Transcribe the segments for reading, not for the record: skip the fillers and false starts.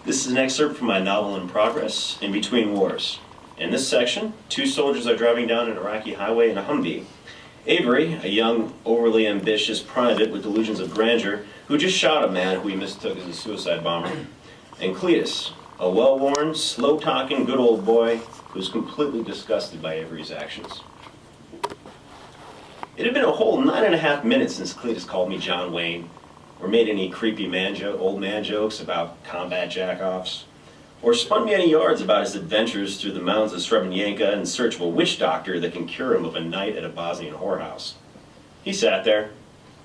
This is an excerpt from my novel in progress, In Between Wars. In this section, two soldiers are driving down an Iraqi highway in a Humvee. Avery, a young, overly ambitious private with delusions of grandeur, who just shot a man who he mistook as a suicide bomber. And Cletus, a well-worn, slow-talking, good old boy who's completely disgusted by Avery's actions. It had been a whole 9.5 minutes since Cletus called me John Wayne, or made any creepy old man jokes about combat jack-offs, or spun me any yards about his adventures through the mountains of Srebrenica in search of a witch doctor that can cure him of a night at a Bosnian whorehouse. He sat there,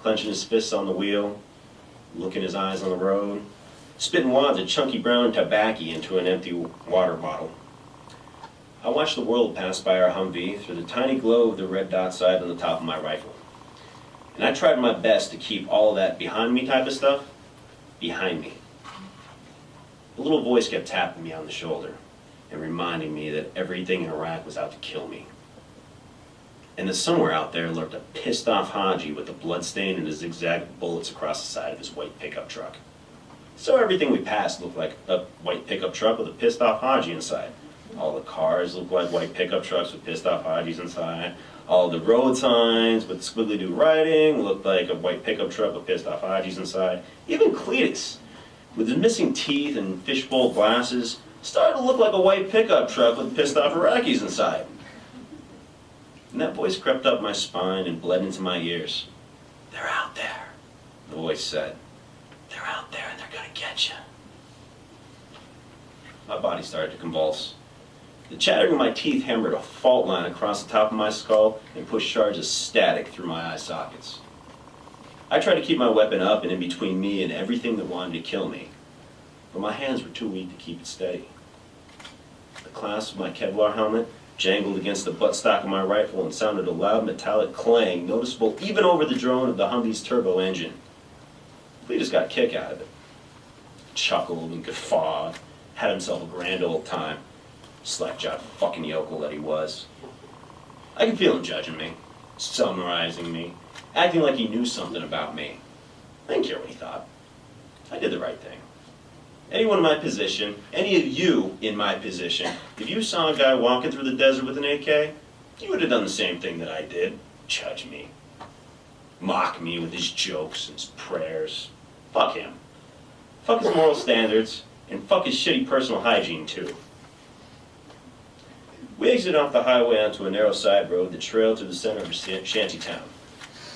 clenching his fists on the wheel, looking his eyes on the road, spitting wads of chunky brown tobacco into an empty water bottle. I watched the world pass by our Humvee through the tiny glow of the red dot sight on the top of my rifle. And I tried my best to keep all of that behind me type of stuff behind me. The little voice kept tapping me on the shoulder and reminding me that everything in Iraq was out to kill me. And that somewhere out there lurked a pissed off Haji with a bloodstain and a zigzag of bullets across the side of his white pickup truck. So everything we passed looked like a white pickup truck with a pissed off Haji inside. All the cars looked like white pickup trucks with pissed off Hajis inside. All the road signs with squiggly-doo writing looked like a white pickup truck with pissed off Hajis inside. Even Cletus, with his missing teeth and fishbowl glasses, started to look like a white pickup truck with pissed off Iraqis inside. And that voice crept up my spine and bled into my ears. "They're out there," the voice said. "They're out there and they're gonna get you." My body started to convulse. The chattering of my teeth hammered a fault line across the top of my skull and pushed shards of static through my eye sockets. I tried to keep my weapon up and in between me and everything that wanted to kill me, but my hands were too weak to keep it steady. The clasp of my Kevlar helmet jangled against the buttstock of my rifle and sounded a loud metallic clang noticeable even over the drone of the Humvee's turbo engine. Cletus got a kick out of it. Chuckled and guffawed, had himself a grand old time. Slack-jawed fucking yokel that he was. I could feel him judging me, summarizing me, acting like he knew something about me. I didn't care what he thought. I did the right thing. Anyone in my position, any of you in my position, if you saw a guy walking through the desert with an AK, you would have done the same thing that I did. Judge me. Mock me with his jokes and his prayers. Fuck him. Fuck his moral standards, and fuck his shitty personal hygiene too. We exited off the highway onto a narrow side road that trailed to the center of a shanty town.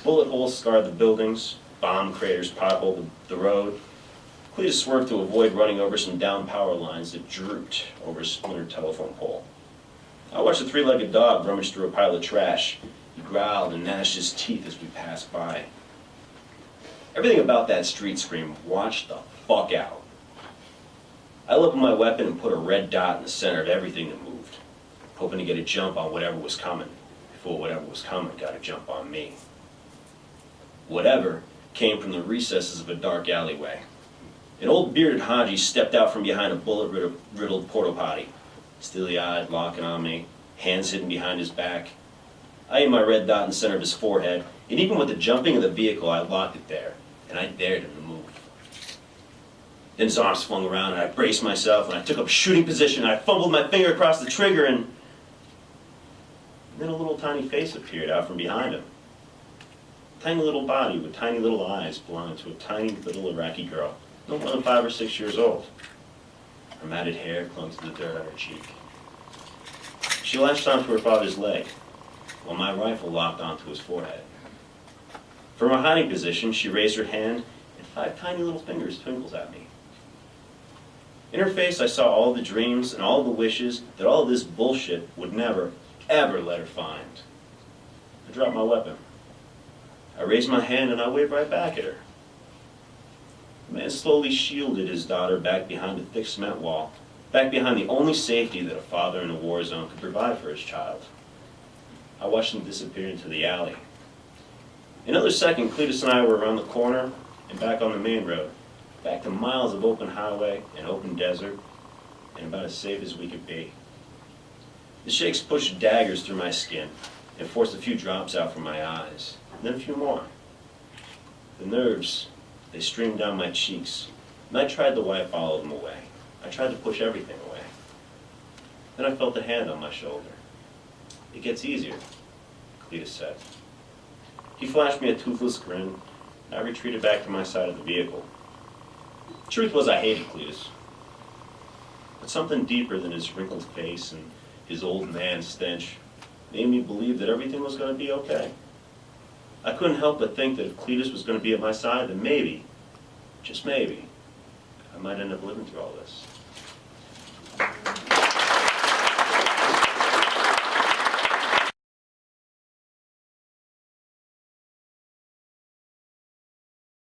Bullet holes scarred the buildings, bomb craters potholed the road. Cletus swerved to avoid running over some down power lines that drooped over a splintered telephone pole. I watched a three-legged dog rummage through a pile of trash. He growled and gnashed his teeth as we passed by. Everything about that street screamed, "Watch the fuck out." I leveled my weapon and put a red dot in the center of everything that moved, hoping to get a jump on whatever was coming, before whatever was coming got a jump on me. Whatever came from the recesses of a dark alleyway. An old bearded Haji stepped out from behind a bullet-riddled porta-potty, steely-eyed, locking on me, hands hidden behind his back. I aimed my red dot in the center of his forehead, and even with the jumping of the vehicle, I locked it there, and I dared him to move. Then his arms swung around, and I braced myself, and I took up a shooting position, and I fumbled my finger across the trigger, and then a little tiny face appeared out from behind him. A tiny little body with tiny little eyes belonging to a tiny little Iraqi girl, no more than 5 or 6 years old. Her matted hair clung to the dirt on her cheek. She latched onto her father's leg, while my rifle locked onto his forehead. From her hiding position, she raised her hand, and 5 tiny little fingers twinkled at me. In her face, I saw all the dreams and all the wishes that all this bullshit would never, ever let her find. I dropped my weapon. I raised my hand and I waved right back at her. The man slowly shielded his daughter back behind a thick cement wall, back behind the only safety that a father in a war zone could provide for his child. I watched him disappear into the alley. In another second, Cletus and I were around the corner and back on the main road, back to miles of open highway and open desert, and about as safe as we could be. The shakes pushed daggers through my skin and forced a few drops out from my eyes, and then a few more. The nerves, they streamed down my cheeks, and I tried to wipe all of them away. I tried to push everything away. Then I felt a hand on my shoulder. "It gets easier," Cletus said. He flashed me a toothless grin, and I retreated back to my side of the vehicle. The truth was I hated Cletus. But something deeper than his wrinkled face and his old man stench made me believe that everything was going to be okay. I couldn't help but think that if Cletus was going to be at my side, then maybe, just maybe, I might end up living through all this.